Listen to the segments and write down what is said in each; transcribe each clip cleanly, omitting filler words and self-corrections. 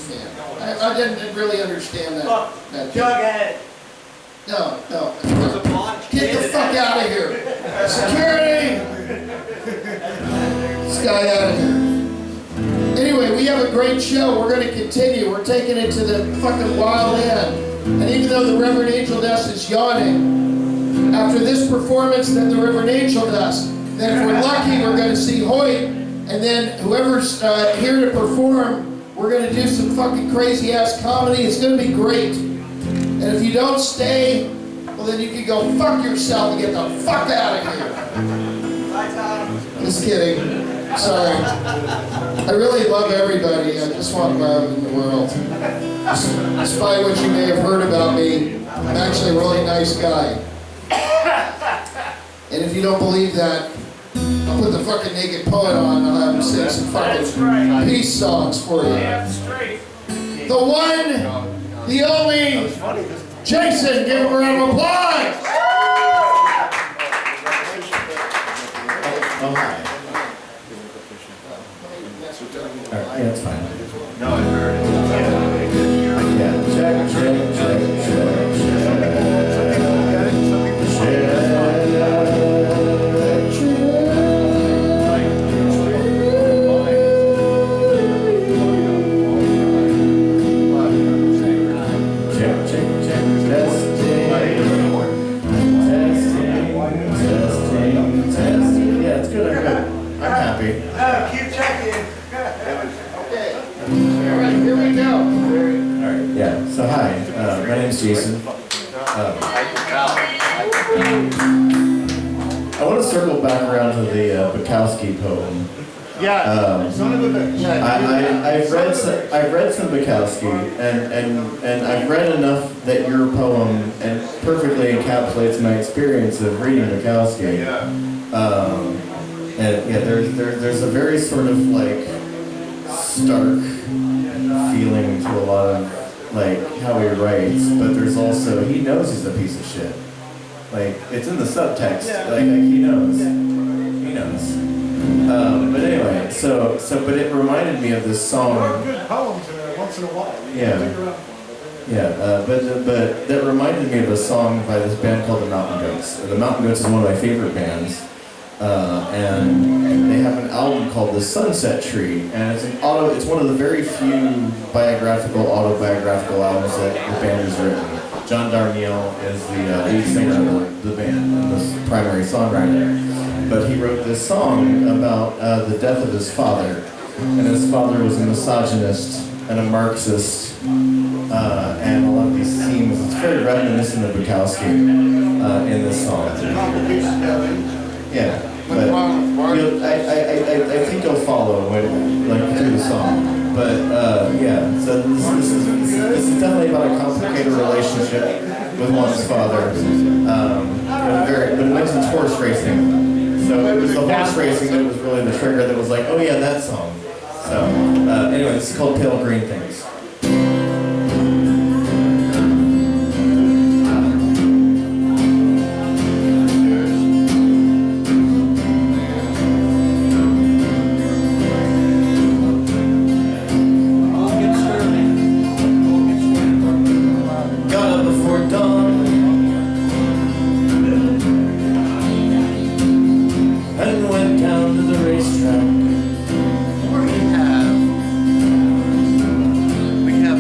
fan. I didn't really understand that. Jughead. No. Get the fuck out of here. Security! This guy out of here. Anyway, we have a great show. We're going to continue. We're taking it to the fucking wild end. And even though the Reverend Angel Dust is yawning, after this performance, then the Reverend Angel Dust. Then if we're lucky, we're going to see Hoyt. And then whoever's here to perform, we're going to do some fucking crazy ass comedy. It's going to be great. And if you don't stay, well then you can go fuck yourself and get the fuck out of here. Bye, Tom. Just kidding. Sorry. I really love everybody. I just want love in the world. Despite what you may have heard about me, I'm actually a really nice guy. And if you don't believe that, I'll put the fucking Naked Poet on and I'll have him sing some fucking peace songs for you. The one, the only, Jason, give him a round of applause! Oh, hi. Alright, yeah, it's fine. No, I heard it. Yeah, check, check, check, Keep checking. Okay. Alright, here we go. Alright, yeah. So hi, my name's Jason. I want to circle back around to the Bukowski poem. Yeah. I've read some Bukowski, and I've read enough that your poem and perfectly encapsulates my experience of reading Bukowski. And yeah, there's a very sort of like stark feeling to a lot of like how he writes, but there's also he knows he's a piece of shit. Like it's in the subtext. Like he knows. But anyway, but it reminded me of this song. There are good poems once in a while. But that reminded me of a song by this band called the Mountain Goats. The Mountain Goats is one of my favorite bands. And they have an album called The Sunset Tree, and it's one of the very few autobiographical albums that the band has written. John Darnielle is the lead singer of the band and the primary songwriter. But he wrote this song about the death of his father, and his father was a misogynist and a Marxist, and a lot of these themes. It's very reminiscent of Bukowski in this song. Yeah, but I think you'll follow through the song. But yeah, so this is definitely about a complicated relationship with one's father. But it mentions horse racing. So it was the horse racing that was really the trigger that was like, oh yeah, that song. So anyway, this is called Pale Green Things. We have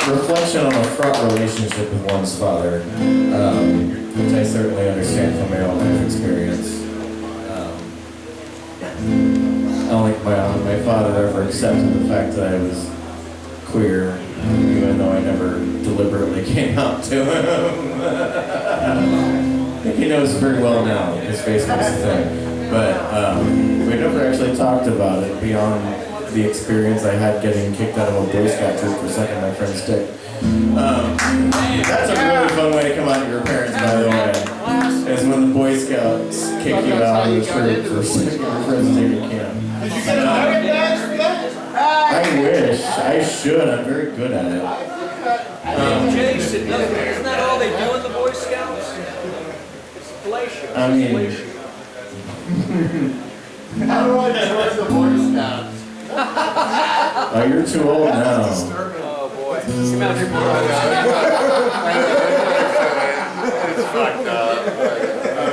Reflection on a fraught relationship with one's father, which I certainly understand from my own life experience. I don't think my father ever accepted the fact that I was queer, even though I never deliberately came out to him. I think he knows very well now, his Facebook's a thing. But we never actually talked about it beyond the experience I had getting kicked out of a Boy Scout troop for sucking my friend's dick. That's a really fun way to come out to your parents, by the way. Is when the Boy Scouts kick you out of the troop for sucking your friend's dick at camp. Did you get a nugget dance for that? I wish. I should. I'm very good at it. Jason, isn't that all they do in the Boy Scouts? It's fellatio. I mean, How do I join the Boy Scouts? oh, you're too old now. Oh boy. Come out here, It's fucked up.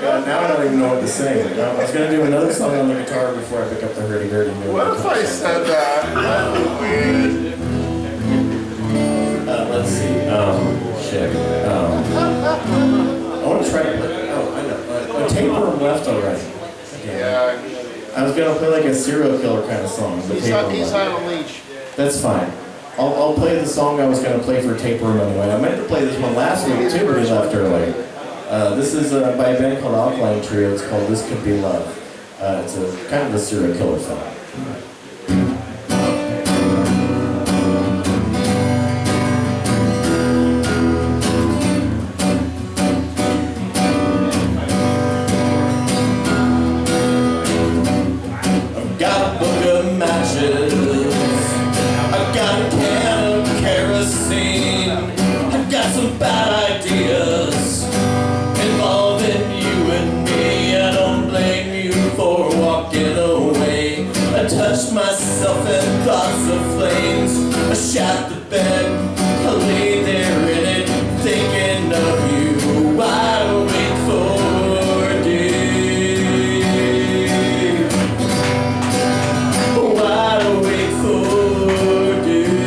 God, now I don't even know what to say. I was going to do another song on the guitar before I pick up the hurdy-gurdy. What if I said that? That would be weird. Let's see. Shit. I want to try to play. Oh, I know. A tapeworm left already. Okay. Yeah. I was going to play like a serial killer kind of song. But He's on a leash. That's fine. I'll play the song I was going to play for Tapeworm anyway. I meant to play this one last week too, but he left early. This is by a band called Alkaline Trio. It's called This Could Be Love. It's a kind of a serial killer song. I've got a book of matches. I've got a can of kerosene. I've got some bad ideas involving you and me. I don't blame you for walking away. I touched myself in thoughts of flames. I shot the bed. I lay there in it, thinking of you. Wide awake for days. Wide awake for days.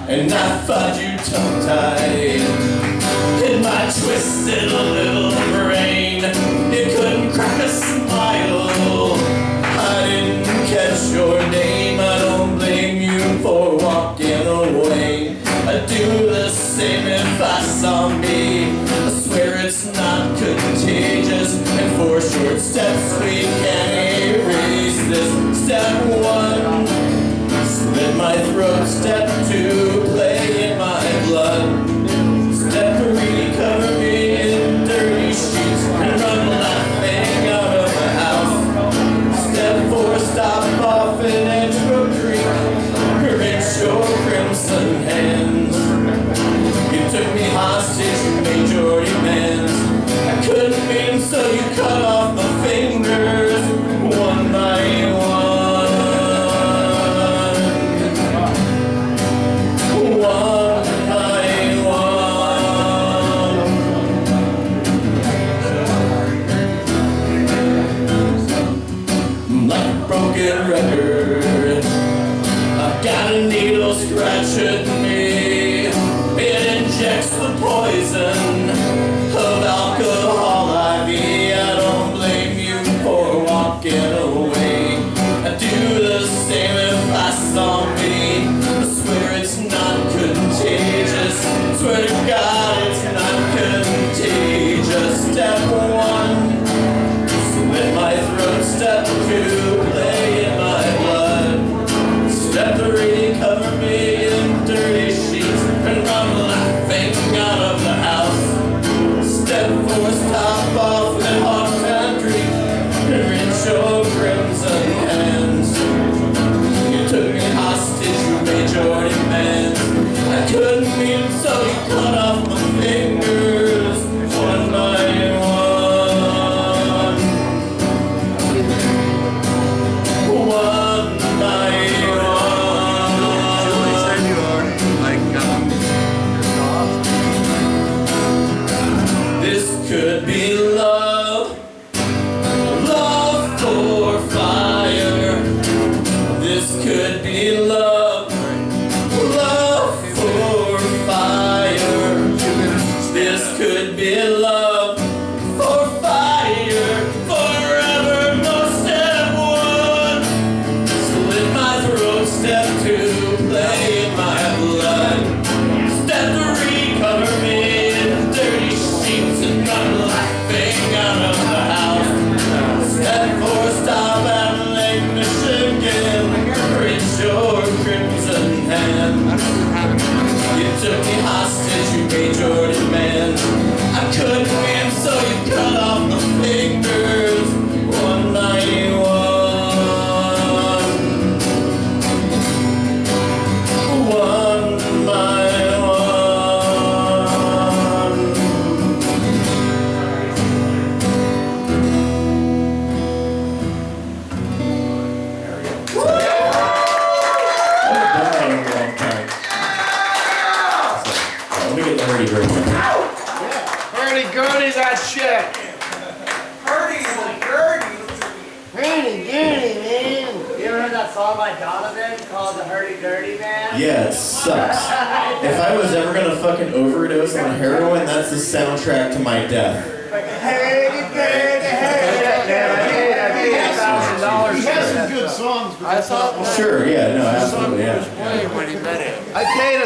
And I find you tongue-tied in my twisted little brain. You couldn't crack a smile. I didn't catch your name. I don't blame you for walking away. I'd do the same if I saw me. I swear it's not contagious. And for short steps we can erase this. Step one, slit my throat. Step two, play in my blood. Step three, cover me in dirty sheets and run laughing out of my house. Step four, stop off in Edgewood Creek. Reach your crimson hands. You took me hostage, you made your demands. I couldn't mean so you cut off my fingers one by one. One by one. Like a broken record, I've got a needle scratching me. It injects the poison of alcohol IV. I don't blame you for walking away. I'd do the same if I saw me. I swear it's not contagious. Swear to God it's not contagious. Step one, slit my throat. Step two, play in my blood. Step funny that shit. Hurdy-gurdy, man. You ever heard that song by Donovan called The Hurdy-Gurdy Man? Yeah, it sucks. If I was ever gonna fucking overdose on heroin, that's the soundtrack to my death. Hurdy-gurdy, He has some $1,000. good songs, but I thought Sure, yeah, no, absolutely, yeah. when he met him. I paid